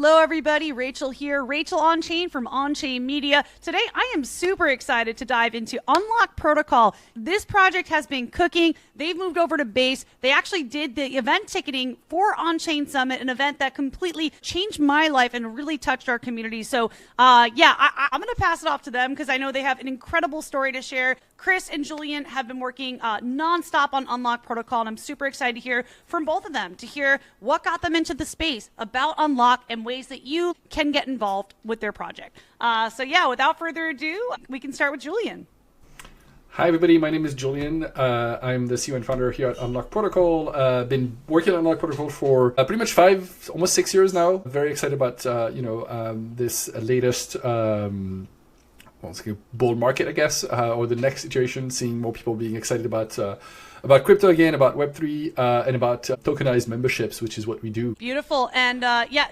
Hello, everybody. Rachel here. Rachel Onchain from Onchain Media. Today, I am super excited to dive into Unlock Protocol. This project has been cooking. They've moved over to Base. They actually did the event ticketing for Onchain Summit, an event that completely changed my life and really touched our community. So, I'm going to pass it off to them because I know they have an incredible story to share. Chris and Julien have been working nonstop on Unlock Protocol, and I'm super excited to hear from both of them, to hear what got them into the space, about Unlock, and ways that you can get involved with their project. Without further ado, we can start with Julien. Hi, everybody. My name is Julien. I'm the CEO and founder here at Unlock Protocol. Been working on Unlock Protocol for pretty much 5, almost 6 years now. Very excited about this latest bull market, I guess, or the next iteration, seeing more people being excited about crypto again, about Web3, and about tokenized memberships, which is what we do. Beautiful. And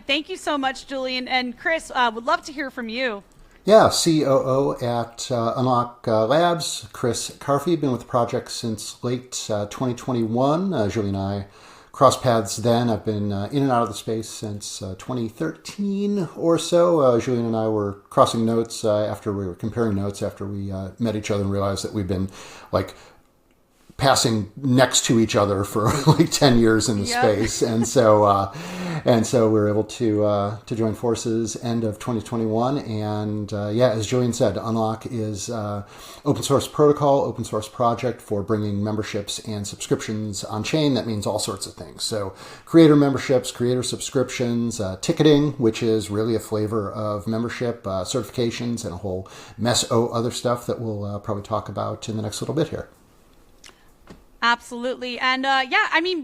thank you so much, Julien. And Chris, would love to hear from you. Yeah, COO at Unlock Labs, Chris Carfy, been with the project since late 2021. Julien and I crossed paths then. I've been in and out of the space since 2013 or so. Julien and I were crossing notes after we were comparing notes after we met each other and realized that we've been passing next to each other for 10 years in the space. And so we were able to join forces end of 2021. And as Julien said, Unlock is open source protocol, open source project for bringing memberships and subscriptions on chain. That means all sorts of things. So creator memberships, creator subscriptions, ticketing, which is really a flavor of membership, certifications, and a whole mess of other stuff that we'll probably talk about in the next little bit here. Absolutely. And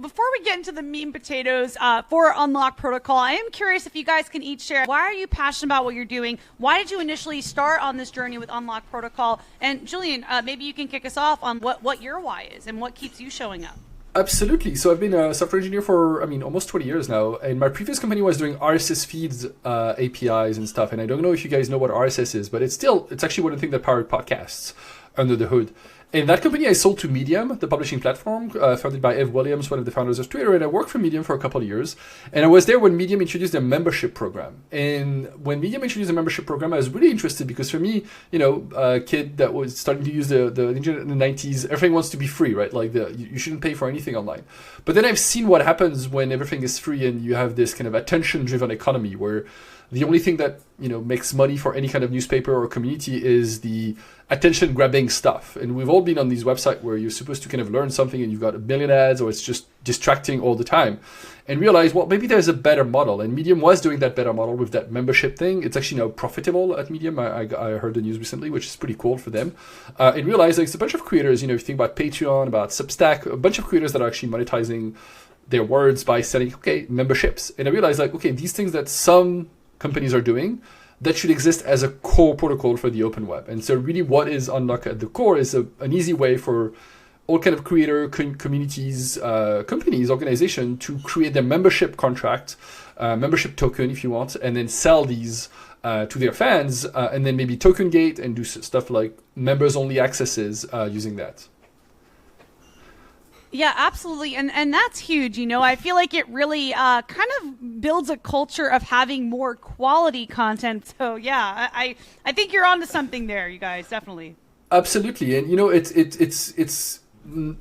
before we get into the meat and potatoes for Unlock Protocol, I am curious if you guys can each share, why are you passionate about what you're doing? Why did you initially start on this journey with Unlock Protocol? And Julien, maybe you can kick us off on what your why is and what keeps you showing up. Absolutely. So I've been a software engineer for, almost 20 years now. And my previous company was doing RSS feeds, APIs and stuff. And I don't know if you guys know what RSS is, but it's actually one of the things that powered podcasts under the hood. In that company, I sold to Medium, the publishing platform, founded by Ev Williams, one of the founders of Twitter, and I worked for Medium for a couple of years. And I was there when Medium introduced their membership program. And when Medium introduced the membership program, I was really interested because for me, a kid that was starting to use the internet in the 90s, everything wants to be free, right? You shouldn't pay for anything online. But then I've seen what happens when everything is free and you have this kind of attention-driven economy where the only thing that makes money for any kind of newspaper or community is the attention-grabbing stuff. And we've all been on these websites where you're supposed to kind of learn something and you've got a million ads or it's just distracting all the time. And realize, well, maybe there's a better model. And Medium was doing that better model with that membership thing. It's actually now profitable at Medium. I heard the news recently, which is pretty cool for them. And realize there's a bunch of creators, if you think about Patreon, about Substack, a bunch of creators that are actually monetizing their words by selling, memberships. And I realized these things that some companies are doing, that should exist as a core protocol for the open web. And so really what is Unlock at the core is an easy way for all kind of creator communities, companies, organizations to create their membership contract, membership token if you want, and then sell these to their fans, and then maybe token gate and do stuff like members only accesses using that. Yeah, absolutely. And that's huge. I feel like it really kind of builds a culture of having more quality content. So, yeah, I think you're onto something there, you guys, definitely. Absolutely. And, it's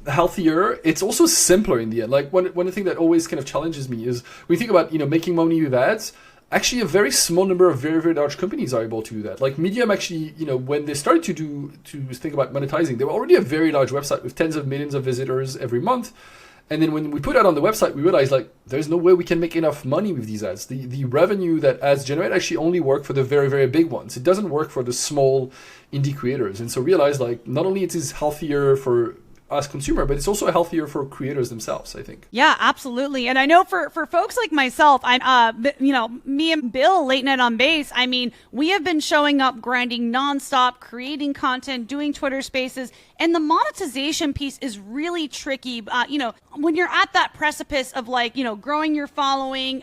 healthier. It's also simpler in the end. One of the things that always kind of challenges me is when you think about, making money with ads, actually a very small number of very, very large companies are able to do that. Like Medium actually, when they started to think about monetizing, they were already a very large website with tens of millions of visitors every month. And then when we put that on the website, we realized there's no way we can make enough money with these ads. The revenue that ads generate actually only work for the very, very big ones. It doesn't work for the small indie creators. And so realized not only it is healthier for us consumer, but it's also healthier for creators themselves, I think. Yeah, absolutely. And I know for folks like myself, I'm, me and Bill, Late Night on Base, we have been showing up, grinding nonstop, creating content, doing Twitter spaces, and the monetization piece is really tricky. When you're at that precipice of growing your following,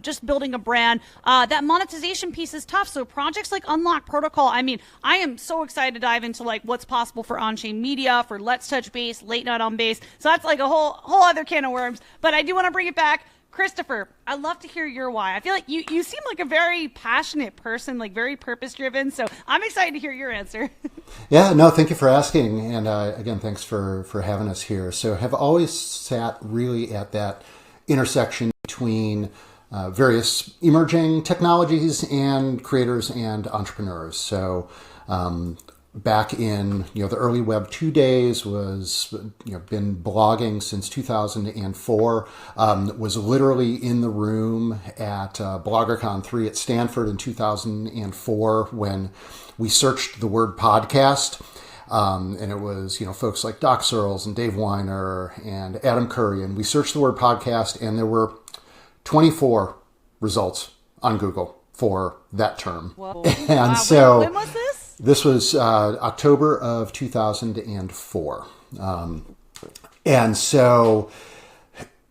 just building a brand, that monetization piece is tough. So projects like Unlock Protocol, I am so excited to dive into what's possible for Onchain Media, for Let's Touch Base, Late Night on Base. So that's a whole other can of worms. But I do want to bring it back. Christopher, I'd love to hear your why. I feel like you seem like a very passionate person, like very purpose-driven. So I'm excited to hear your answer. Yeah, no, thank you for asking. And again, thanks for having us here. So have always sat really at that intersection between various emerging technologies and creators and entrepreneurs. So back in the early Web 2 days, was been blogging since 2004. Was literally in the room at BloggerCon 3 at Stanford in 2004 when we searched the word podcast. And it was folks like Doc Searles and Dave Weiner and Adam Curry, and we searched the word podcast, and there were 24 results on Google for that term. Whoa. And wow. so when was this? This was October of 2004. And so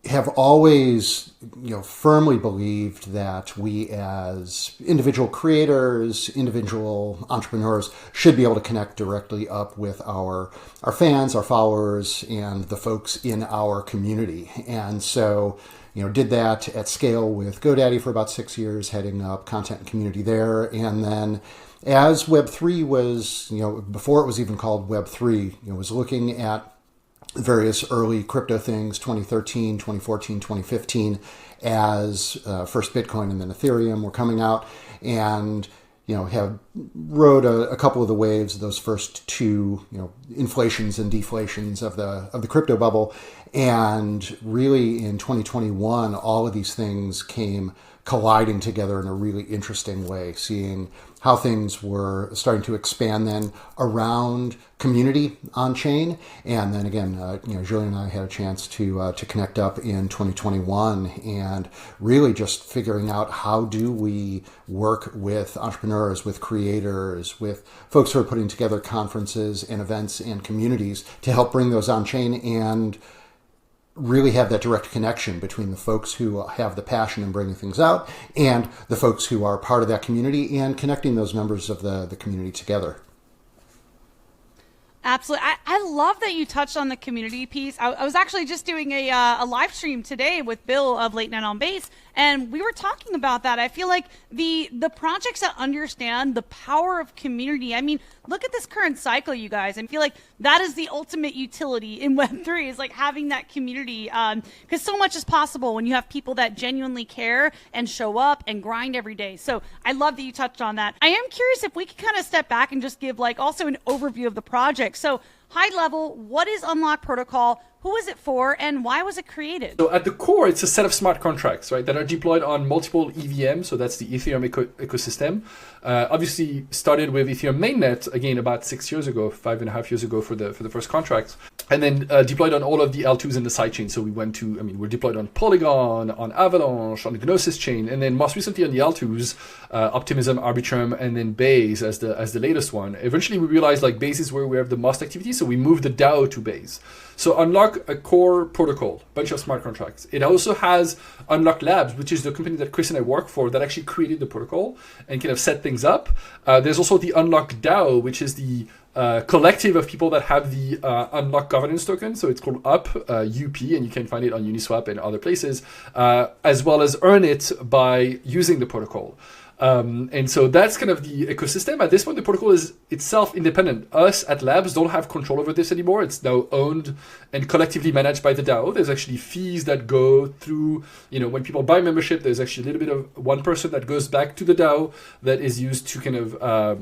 have always firmly believed that we as individual creators, individual entrepreneurs should be able to connect directly up with our fans, our followers, and the folks in our community. And so did that at scale with GoDaddy for about 6 years, heading up content and community there. And then as Web3 was, before it was even called Web3, was looking at various early crypto things, 2013, 2014, 2015, as first Bitcoin and then Ethereum were coming out, and have rode a couple of the waves of those first two, inflations and deflations of the crypto bubble. And really in 2021, all of these things came colliding together in a really interesting way, seeing how things were starting to expand then around community on chain. And then again, Julien and I had a chance to connect up in 2021 and really just figuring out how do we work with entrepreneurs, with creators, with folks who are putting together conferences and events and communities to help bring those on chain and really have that direct connection between the folks who have the passion in bringing things out and the folks who are part of that community and connecting those members of the community together. Absolutely. I love that you touched on the community piece. I was actually just doing a live stream today with Bill of Late Night on Base, and we were talking about that. I feel like the projects that understand the power of community, I mean, look at this current cycle, you guys. I feel like that is the ultimate utility in Web3 is like having that community, because so much is possible when you have people that genuinely care and show up and grind every day. So I love that you touched on that. I am curious if we could kind of step back and just give like also an overview of the project. So high level, what is Unlock Protocol? Who is it for, and why was it created? So at the core, it's a set of smart contracts, right, that are deployed on multiple EVMs. So that's the Ethereum ecosystem. Obviously, started with Ethereum mainnet again about 6 years ago, 5.5 years ago for the first contracts, and then deployed on all of the L2s in the sidechain. So we went to, we're deployed on Polygon, on Avalanche, on the Gnosis chain, and then most recently on the L2s, Optimism, Arbitrum, and then Base as the latest one. Eventually, we realized like Base is where we have the most activity, so we moved the DAO to Base. So Unlock a core protocol, bunch of smart contracts. It also has Unlock Labs, which is the company that Chris and I work for that actually created the protocol and kind of set things up. There's also the Unlock DAO, which is the collective of people that have the Unlock governance token. So it's called UP, UP, and you can find it on Uniswap and other places, as well as earn it by using the protocol. And so that's kind of the ecosystem. At this point, the protocol is itself independent. Us at Labs don't have control over this anymore. It's now owned and collectively managed by the DAO. There's actually fees that go through, when people buy membership, there's actually a little bit of 1% that goes back to the DAO that is used to kind of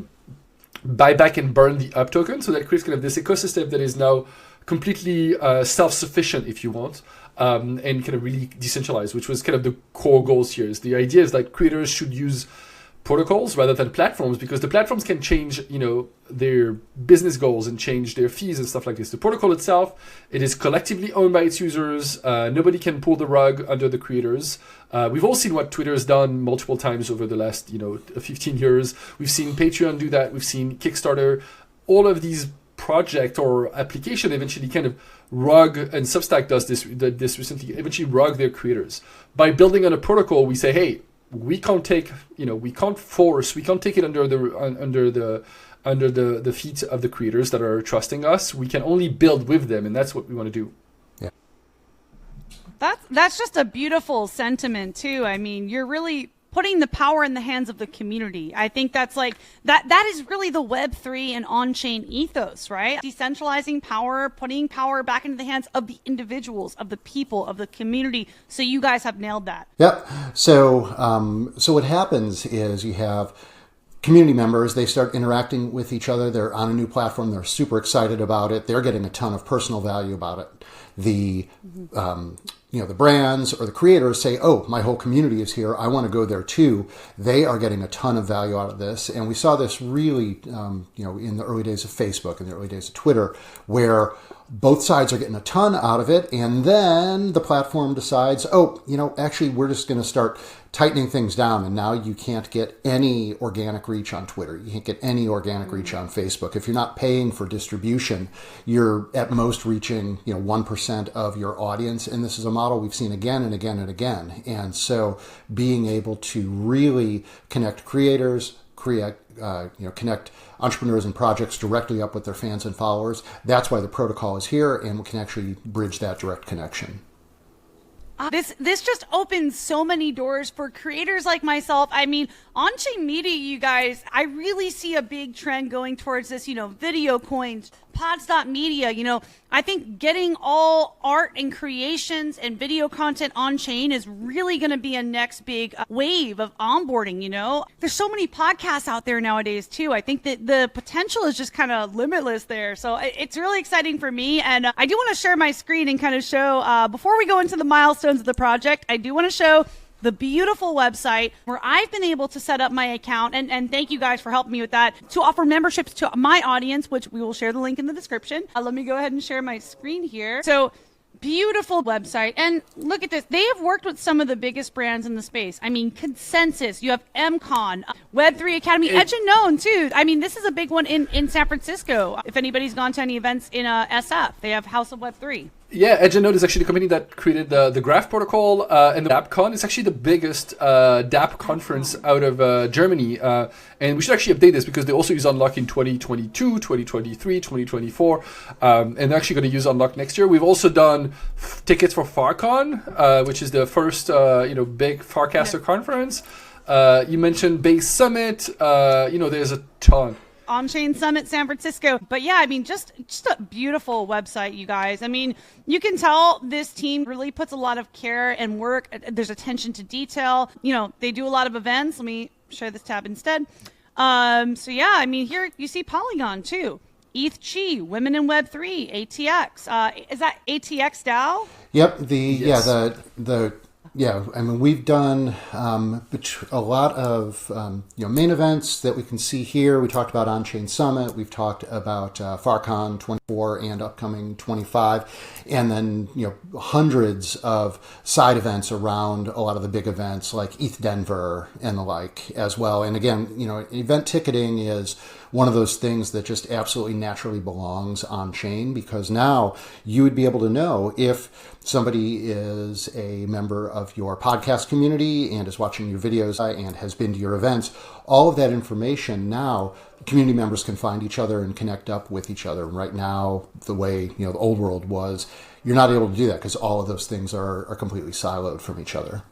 buy back and burn the UP token. So that creates kind of this ecosystem that is now completely self-sufficient, if you want. And kind of really decentralized, which was kind of the core goals here. Is the idea is that creators should use protocols rather than platforms, because the platforms can change, their business goals and change their fees and stuff like this. The protocol itself, it is collectively owned by its users. Nobody can pull the rug under the creators. We've all seen what Twitter has done multiple times over the last, 15 years. We've seen Patreon do that. We've seen Kickstarter. All of these project or application eventually kind of rug, and Substack does this recently, eventually rug their creators. By building on a protocol, we say, hey, we can't take, we can't force, we can't take it under the feet of the creators that are trusting us. We can only build with them, and that's what we want to do. Yeah. That's just a beautiful sentiment too. I mean, you're really putting the power in the hands of the community. I think that's like that is really the Web3 and on-chain ethos, right? Decentralizing power, putting power back into the hands of the individuals, of the people, of the community. So you guys have nailed that. Yep. So what happens is you have community members, they start interacting with each other. They're on a new platform. They're super excited about it. They're getting a ton of personal value about it. The the brands or the creators say, oh, my whole community is here. I want to go there too. They are getting a ton of value out of this. And we saw this really, in the early days of Facebook, in the early days of Twitter, where both sides are getting a ton out of it. And then the platform decides, actually, we're just going to start tightening things down. And now you can't get any organic reach on Twitter. You can't get any organic reach on Facebook. If you're not paying for distribution, you're at most reaching, 1% of your audience. And this is a model we've seen again and again and again. And so being able to really connect creators, connect entrepreneurs and projects directly up with their fans and followers. That's why the protocol is here, and we can actually bridge that direct connection. This just opens so many doors for creators like myself. I mean, Onchain Media, you guys, I really see a big trend going towards this, video coins, pods.media. I think getting all art and creations and video content on chain is really going to be a next big wave of onboarding. There's so many podcasts out there nowadays too. I think that the potential is just kind of limitless there. So it's really exciting for me. And I do want to share my screen and kind of show, before we go into the milestones of the project, I do want to show the beautiful website where I've been able to set up my account, and thank you guys for helping me with that, to offer memberships to my audience, which we will share the link in the description. Let me go ahead and share my screen here. So beautiful website. And look at this. They have worked with some of the biggest brands in the space. I mean, Consensus, you have MCon, Web3 Academy, Edge and Known too. I mean, this is a big one in San Francisco. If anybody's gone to any events in SF, they have House of Web3. Yeah, Edge and Node is actually the company that created the Graph protocol, and the DAppCon is actually the biggest Dapp conference out of Germany. And we should actually update this because they also use Unlock in 2022, 2023, 2024, and they're actually going to use Unlock next year. We've also done tickets for Farcon, which is the first big Farcaster conference. You mentioned Base Summit. There's a ton. Onchain Summit, San Francisco. But yeah, I mean, just a beautiful website, you guys. I mean, you can tell this team really puts a lot of care and work. There's attention to detail. They do a lot of events. Let me share this tab instead. So yeah, I mean, here you see Polygon too. ETHCC, Women in Web3, ATX. Is that ATX DAO? Yep. Yes. Yeah, I mean, we've done a lot of main events that we can see here. We talked about Onchain Summit. We've talked about Farcon 24 and upcoming 25, and then hundreds of side events around a lot of the big events like ETH Denver and the like as well. And again, event ticketing is one of those things that just absolutely naturally belongs on chain, because now you would be able to know if somebody is a member of your podcast community and is watching your videos and has been to your events. All of that information now, community members can find each other and connect up with each other. Right now, the way the old world was, you're not able to do that because all of those things are completely siloed from each other.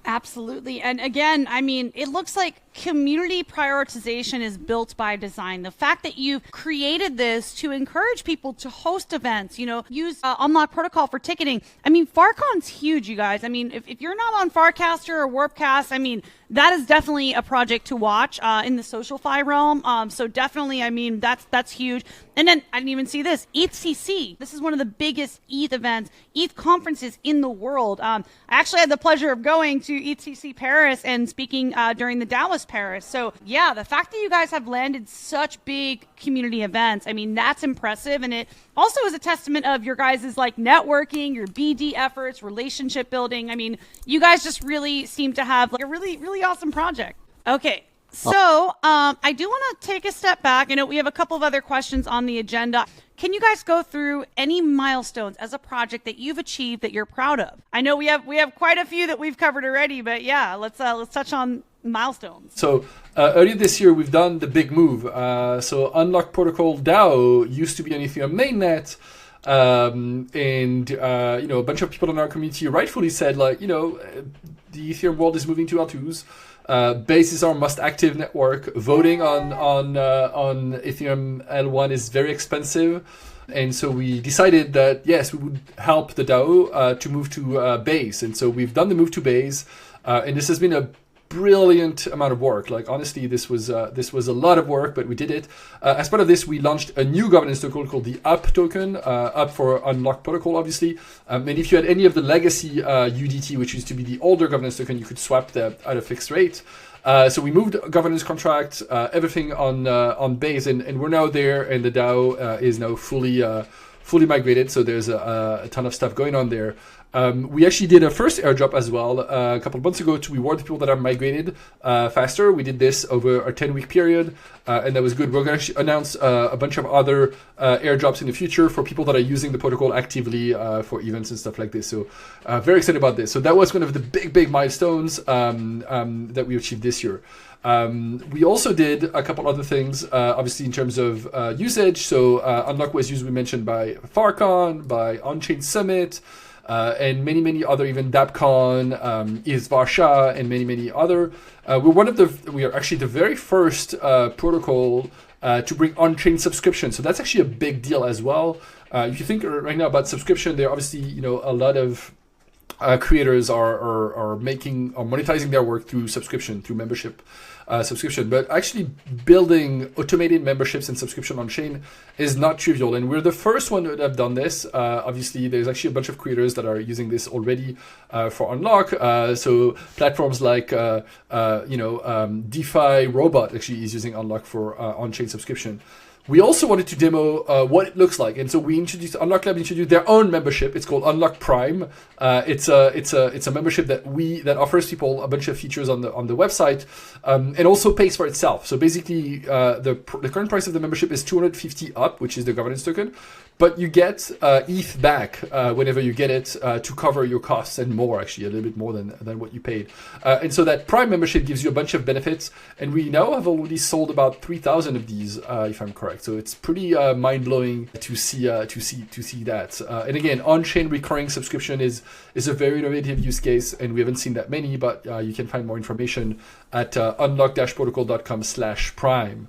Absolutely. And again, I mean, it looks like community prioritization is built by design. The fact that you've created this to encourage people to host events, use Unlock protocol for ticketing. I mean, Farcon's huge, you guys. I mean, if you're not on Farcaster or Warpcast, I mean, that is definitely a project to watch in the SocialFi realm. So definitely, I mean, that's huge. And then I didn't even see this, ETHCC. This is one of the biggest ETH events, ETH conferences in the world. I actually had the pleasure of going to ETHCC Paris and speaking during the Dallas Paris. So yeah, the fact that you guys have landed such big community events, I mean, that's impressive. And it also is a testament of your guys' networking, your BD efforts, relationship building. I mean, you guys just really seem to have a really, really awesome project. Okay. So I do want to take a step back. I know we have a couple of other questions on the agenda. Can you guys go through any milestones as a project that you've achieved that you're proud of? I know we have quite a few that we've covered already, but yeah, let's touch on milestones. So earlier this year, we've done the big move. So Unlock Protocol DAO used to be on Ethereum mainnet. A bunch of people in our community rightfully said, like, the Ethereum world is moving to L2s. Base is our most active network. Voting on Ethereum L1 is very expensive. And so we decided that, yes, we would help the DAO to move to Base. And so we've done the move to Base. And this has been a brilliant amount of work. Like, honestly, this was a lot of work, but we did it. As part of this, we launched a new governance token called the UP token, UP for Unlocked Protocol, obviously. And if you had any of the legacy UDT, which used to be the older governance token, you could swap that at a fixed rate. So we moved governance contracts, everything on Base, and we're now there, and the DAO is now fully migrated. So there's a ton of stuff going on there. We actually did a first airdrop as well a couple of months ago to reward the people that are migrated faster. We did this over a 10-week period, and that was good. We're going to announce a bunch of other airdrops in the future for people that are using the protocol actively for events and stuff like this. So very excited about this. So that was one of the big milestones that we achieved this year. We also did a couple other things, obviously in terms of usage. So Unlock was used, we mentioned, by Farcon, by Onchain Summit, and many other, even DAppCon, ETHCC, and many other. We are actually the very first protocol to bring on-chain subscription. So that's actually a big deal as well. If you think right now about subscription, there are obviously a lot of creators are monetizing their work through subscription, through membership subscription. But actually building automated memberships and subscription on chain is not trivial. And we're the first one that have done this. Obviously, there's actually a bunch of creators that are using this already for Unlock. So platforms like, DeFi Robot actually is using Unlock for on-chain subscription. We also wanted to demo what it looks like, and so we Unlock Lab introduced their own membership. It's called Unlock Prime. It's a membership that offers people a bunch of features on the website, and also pays for itself. So basically, the current price of the membership is 250 UP, which is the governance token, but you get ETH back whenever you get it to cover your costs and more, actually a little bit more than what you paid. And so that Prime membership gives you a bunch of benefits, and we now have already sold about 3,000 of these, if I'm correct. So it's pretty mind-blowing to see that. And again, on-chain recurring subscription is a very innovative use case, and we haven't seen that many, but you can find more information at unlock-protocol.com/prime.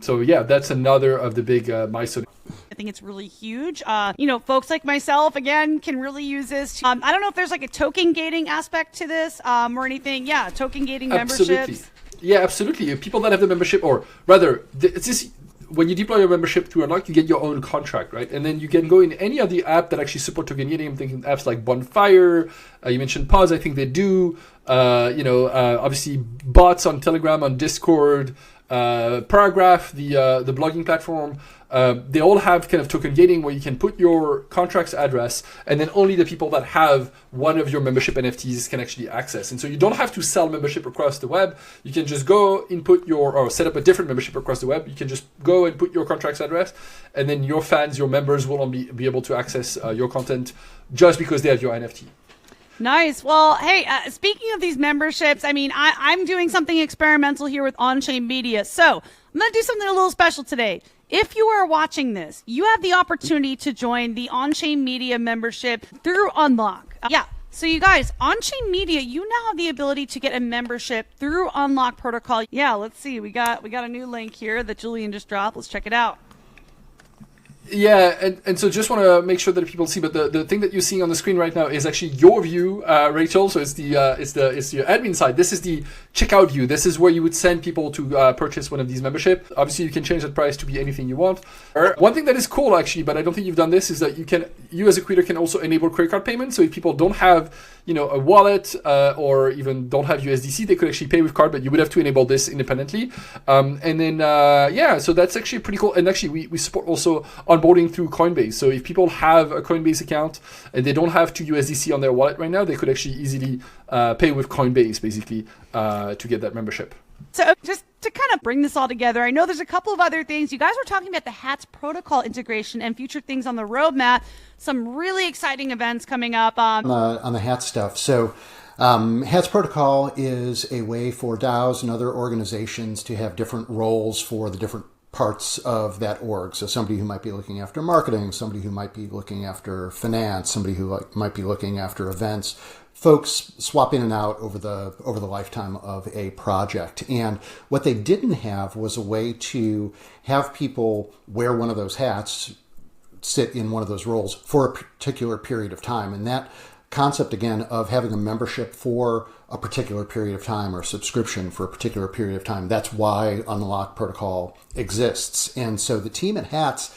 So yeah, that's another of the big milestones. I think it's really huge. Folks like myself, again, can really use this. I don't know if there's like a token gating aspect to this or anything. Yeah, token gating memberships. Yeah, absolutely. People that have the membership, or rather, it's this. When you deploy your membership through Unlock, you get your own contract, right? And then you can go in any of the app that actually support token gating. I'm thinking apps like Bonfire. You mentioned Pause. I think they do. Obviously, bots on Telegram, on Discord, Paragraph, the blogging platform. They all have kind of token gating where you can put your contract's address, and then only the people that have one of your membership NFTs can actually access. And so you don't have to sell membership across the web. You can just go input or set up a different membership across the web. You can just go and put your contract's address, and then your fans, your members will only be able to access your content just because they have your NFT. Nice. Well, hey, speaking of these memberships, I'm doing something experimental here with Onchain Media. So I'm going to do something a little special today. If you are watching this, you have the opportunity to join the Onchain Media membership through Unlock. So you guys, Onchain Media, you now have the ability to get a membership through Unlock Protocol. Yeah, let's see. We got a new link here that Julien just dropped. Let's check it out. Yeah, and so just want to make sure that people see, but the thing that you're seeing on the screen right now is actually your view, Rachel. So it's your admin side. This is the checkout view. This is where you would send people to purchase one of these membership. Obviously, you can change that price to be anything you want. One thing that is cool actually, but I don't think you've done this, is that you as a creator can also enable credit card payments. So if people don't have a wallet or even don't have USDC, they could actually pay with card, but you would have to enable this independently. And then so that's actually pretty cool. And actually, we support also onboarding through Coinbase. So if people have a Coinbase account and they don't have USDC on their wallet right now, they could actually easily pay with Coinbase basically to get that membership. So just to kind of bring this all together, I know there's a couple of other things. You guys were talking about the HATS protocol integration and future things on the roadmap. Some really exciting events coming up. On the HATS stuff. So HATS protocol is a way for DAOs and other organizations to have different roles for the different parts of that org. So somebody who might be looking after marketing, somebody who might be looking after finance, somebody who might be looking after events. Folks swap in and out over the lifetime of a project. And what they didn't have was a way to have people wear one of those hats, sit in one of those roles for a particular period of time. And that concept, again, of having a membership for a particular period of time or subscription for a particular period of time, that's why Unlock Protocol exists. And so the team at Hats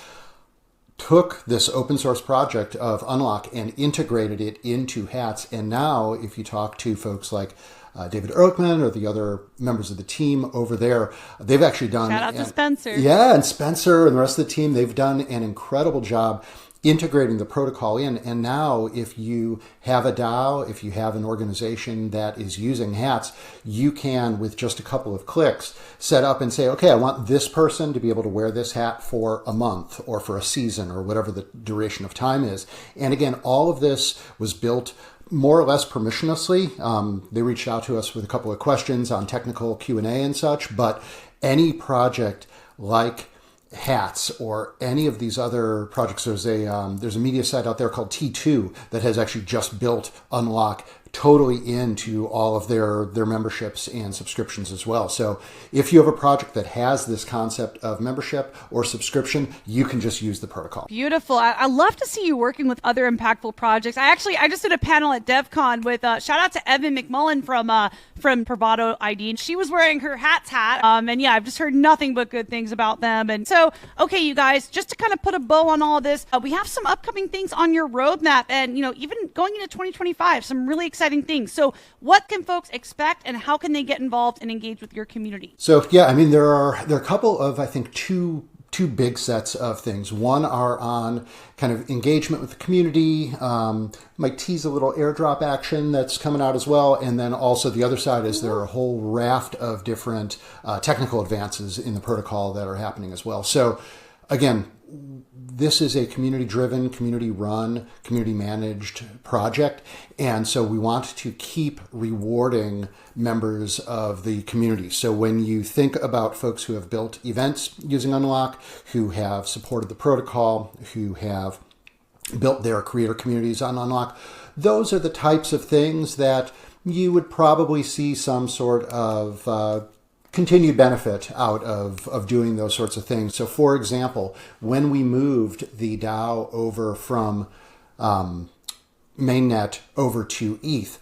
took this open source project of Unlock and integrated it into Hats. And now if you talk to folks like David Ehrlichman or the other members of the team over there, they've actually done... Shout out to Spencer. Yeah, and Spencer and the rest of the team, they've done an incredible job integrating the protocol in. And now if you have a DAO, if you have an organization that is using Hats, you can, with just a couple of clicks, set up and say, okay, I want this person to be able to wear this hat for a month or for a season or whatever the duration of time is. And again, all of this was built more or less permissionlessly. They reached out to us with a couple of questions on technical Q&A and such, but any project like Hats or any of these other projects, there's a media site out there called T2 that has actually just built Unlock totally into all of their memberships and subscriptions as well. So if you have a project that has this concept of membership or subscription, you can just use the protocol. Beautiful. I love to see you working with other impactful projects. I just did a panel at DevCon with shout out to Evan McMullen from Bravado ID, and she was wearing her Hats hat. And yeah, I've just heard nothing but good things about them. And so, okay, you guys, just to kind of put a bow on all of this, we have some upcoming things on your roadmap, and even going into 2025, some really exciting things. So what can folks expect, and how can they get involved and engage with your community? So yeah, I mean, there are a couple of, I think, two big sets of things. One are on kind of engagement with the community, might tease a little airdrop action that's coming out as well. And then also the other side is there are a whole raft of different technical advances in the protocol that are happening as well. So again, this is a community-driven, community-run, community-managed project. And so we want to keep rewarding members of the community. So when you think about folks who have built events using Unlock, who have supported the protocol, who have built their creator communities on Unlock, those are the types of things that you would probably see some sort of continued benefit out of doing those sorts of things. So for example, when we moved the DAO over from mainnet over to ETH,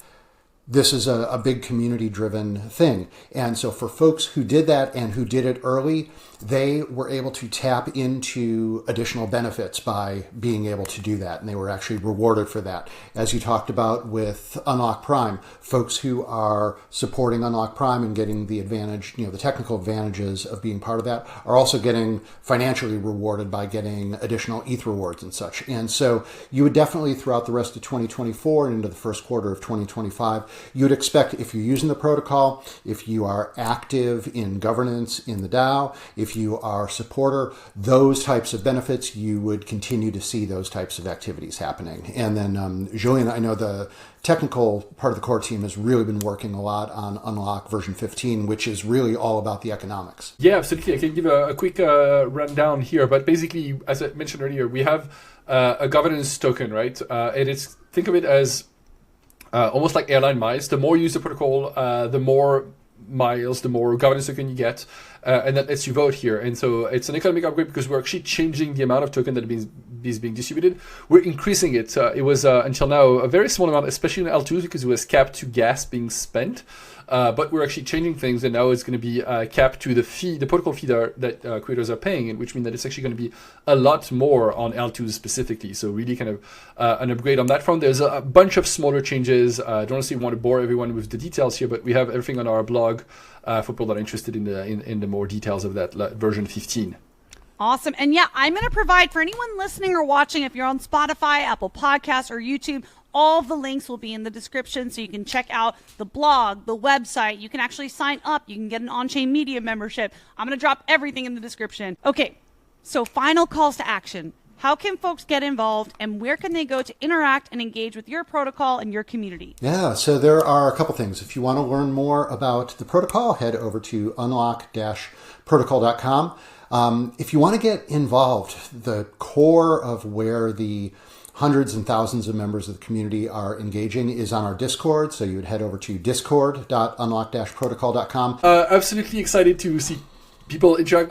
this is a big community-driven thing. And so for folks who did that and who did it early, they were able to tap into additional benefits by being able to do that. And they were actually rewarded for that. As you talked about with Unlock Prime, folks who are supporting Unlock Prime and getting the advantage, the technical advantages of being part of that, are also getting financially rewarded by getting additional ETH rewards and such. And so you would definitely, throughout the rest of 2024 and into the first quarter of 2025, you would expect, if you're using the protocol, if you are active in governance in the DAO, if you are a supporter, those types of benefits, you would continue to see those types of activities happening. And then, Julien, I know the technical part of the core team has really been working a lot on Unlock version 15, which is really all about the economics. Yeah, absolutely. I can give a quick rundown here. But basically, as I mentioned earlier, we have a governance token, right? And it's, think of it as almost like airline miles. The more you use the protocol, the more miles, the more governance token you get, and that lets you vote here. And so it's an economic upgrade because we're actually changing the amount of token that is being distributed. We're increasing it. It was until now a very small amount, especially in L2s, because it was capped to gas being spent. But we're actually changing things, and now it's going to be capped to the fee, the protocol fee that creators are paying, which means that it's actually going to be a lot more on L2s specifically. So really kind of an upgrade on that front. There's a bunch of smaller changes. I don't necessarily want to bore everyone with the details here, but we have everything on our blog for people that are interested in the more details of that version 15. Awesome. And yeah, I'm going to provide for anyone listening or watching, if you're on Spotify, Apple Podcasts, or YouTube, all of the links will be in the description, so you can check out the blog, the website. You can actually sign up. You can get an Onchain Media membership. I'm going to drop everything in the description. Okay, so final calls to action. How can folks get involved, and where can they go to interact and engage with your protocol and your community? Yeah, so there are a couple things. If you want to learn more about the protocol, head over to unlock-protocol.com. If you want to get involved, the core of where the hundreds and thousands of members of the community are engaging is on our Discord. So you would head over to discord.unlock-protocol.com. Absolutely excited to see people interact.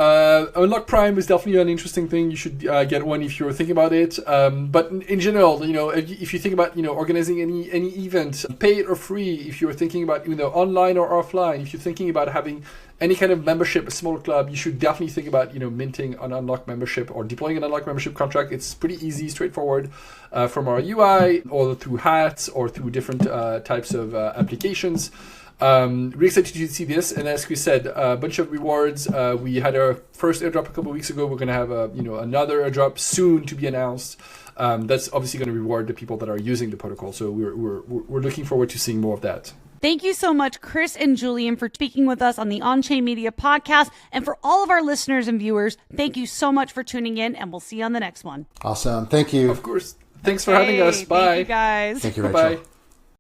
Unlock Prime is definitely an interesting thing. You should get one if you're thinking about it. But in general, if you think about, organizing any event, paid or free, if you're thinking about, online or offline, if you're thinking about having any kind of membership, a small club, you should definitely think about, minting an Unlock membership or deploying an Unlock membership contract. It's pretty easy, straightforward from our UI or through hats or through different types of applications. Really excited to see this, and as Chris said, a bunch of rewards. We had our first airdrop a couple of weeks ago. We're going to have another airdrop soon to be announced. That's obviously going to reward the people that are using the protocol. So we're looking forward to seeing more of that. Thank you so much, Chris and Julien, for speaking with us on the Onchain Media podcast. And for all of our listeners and viewers, thank you so much for tuning in, and we'll see you on the next one. Awesome. Thank you. Of course. Thanks for having us. Bye. Thank you, guys. Thank you, Rachel. Bye-bye.